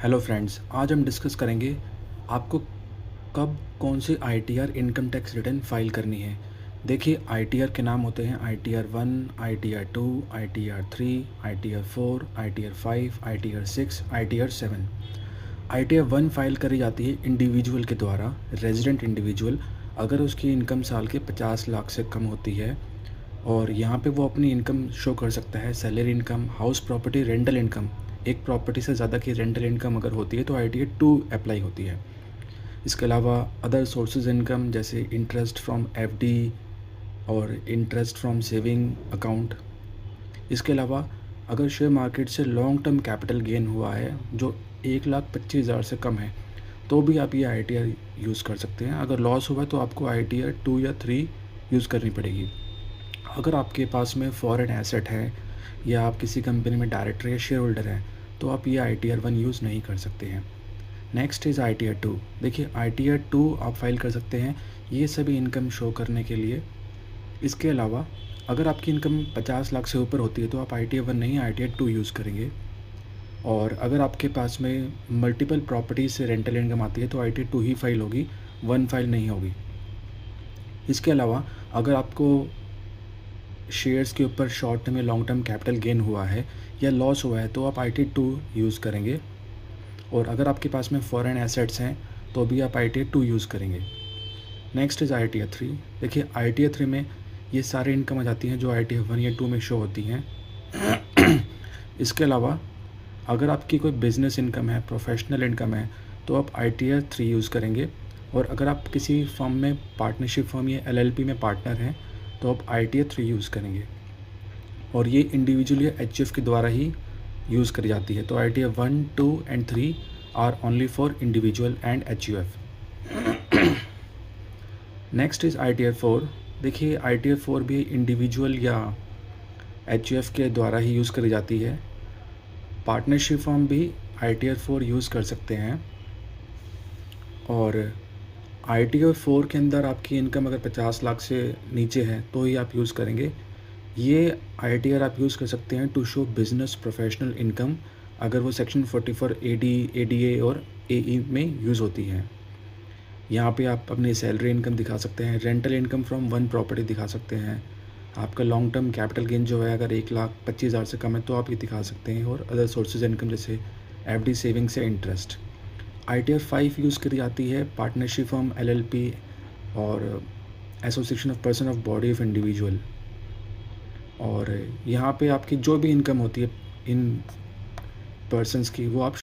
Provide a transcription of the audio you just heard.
Hello friends, आज हम discuss करेंगे आपको कब कौन से ITR income tax return file करनी है। देखिए, आईटीआर के नाम होते हैं ITR 1, ITR 2, ITR 3, ITR 4, ITR 5, ITR 6, ITR 7। ITR 1 file करी जाती है इंडिविजुअल के द्वारा, रेजिडेंट इंडिविजुअल, अगर उसकी इनकम साल के 50 लाख से कम होती है और यहाँ पे वो अपनी इनकम शो कर सकता है। Salary income, house property, rental income, एक प्रॉपर्टी से ज़्यादा की रेंटल इनकम अगर होती है तो आईटीआर 2 अप्लाई होती है। इसके अलावा अदर सोर्सेज इनकम जैसे इंटरेस्ट फ्रॉम एफडी और इंटरेस्ट फ्रॉम सेविंग अकाउंट। इसके अलावा अगर शेयर मार्केट से लॉन्ग टर्म कैपिटल गेन हुआ है जो 1,25,000 से कम है तो भी आप ये आईटीआर यूज़ कर सकते हैं। अगर लॉस हुआ तो आपको आईटीआर 2 या 3 यूज़ करनी पड़ेगी। अगर आपके पास में फॉरेन एसेट है या आप किसी कंपनी में डायरेक्टर या शेयर होल्डर हैं तो आप ये आईटीआर 1 यूज़ नहीं कर सकते हैं। Next is ITR 2। देखिए, आईटीआर 2 आप फाइल कर सकते हैं ये सभी इनकम शो करने के लिए। इसके अलावा अगर आपकी इनकम 50 लाख से ऊपर होती है तो आप आईटीआर 1 नहीं, आईटीआर 2 यूज़ करेंगे। और अगर आपके पास में मल्टीपल प्रॉपर्टीज से रेंटल इनकम आती है तो आईटीआर 2 ही फाइल होगी, 1 फाइल नहीं होगी। इसके अलावा अगर आपको शेयर्स के ऊपर शॉर्ट टर्म या लॉन्ग टर्म कैपिटल गेन हुआ है या लॉस हुआ है तो आप आईटीआर 2 यूज़ करेंगे। और अगर आपके पास में फॉरेन एसेट्स हैं तो भी आप आईटीआर 2 यूज़ करेंगे। Next is ITR 3। देखिए, आईटीआर 3 में ये सारी इनकम आ जाती हैं जो आईटीआर 1 या 2 में शो होती हैं। इसके अलावा अगर आपकी कोई बिज़नेस इनकम है, प्रोफेशनल इनकम है तो आप आईटीआर 3 यूज़ करेंगे। और अगर आप किसी फर्म में, पार्टनरशिप फर्म या एलएलपी में पार्टनर हैं तो आप आईटीआर 3 यूज़ करेंगे। और ये इंडिविजुअल या एचयूएफ के द्वारा ही यूज़ करी जाती है। तो ITR 1, 2 and 3 are only for individual and HUF. Next is ITR 4। देखिए, आईटीआर 4 भी इंडिविजुअल या एचयूएफ के द्वारा ही यूज़ करी जाती है। पार्टनरशिप फर्म भी आईटीआर 4 यूज़ कर सकते हैं। और आईटीआर 4 के अंदर आपकी इनकम अगर 50 लाख से नीचे है तो ही आप यूज़ करेंगे। ये आईटीआर आप यूज़ कर सकते हैं to show business professional income, अगर वो सेक्शन 44 एडी, एडीए और एई में यूज़ होती है। यहाँ पे आप अपनी सैलरी इनकम दिखा सकते हैं, रेंटल इनकम फ्रॉम 1 प्रॉपर्टी दिखा सकते हैं, आपका लॉन्ग टर्म कैपिटल गेन जो है अगर 1,25,000 से कम है तो आप ये दिखा सकते हैं, और अदर सोर्सेज इनकम जैसे एफडी, सेविंग्स या इंटरेस्ट। आईटीआर 5 यूज़ करी जाती है पार्टनरशिप फर्म, एलएलपी और association of person of body of individual. और यहाँ पे आपकी जो भी इनकम होती है इन पर्सन्स की वो आप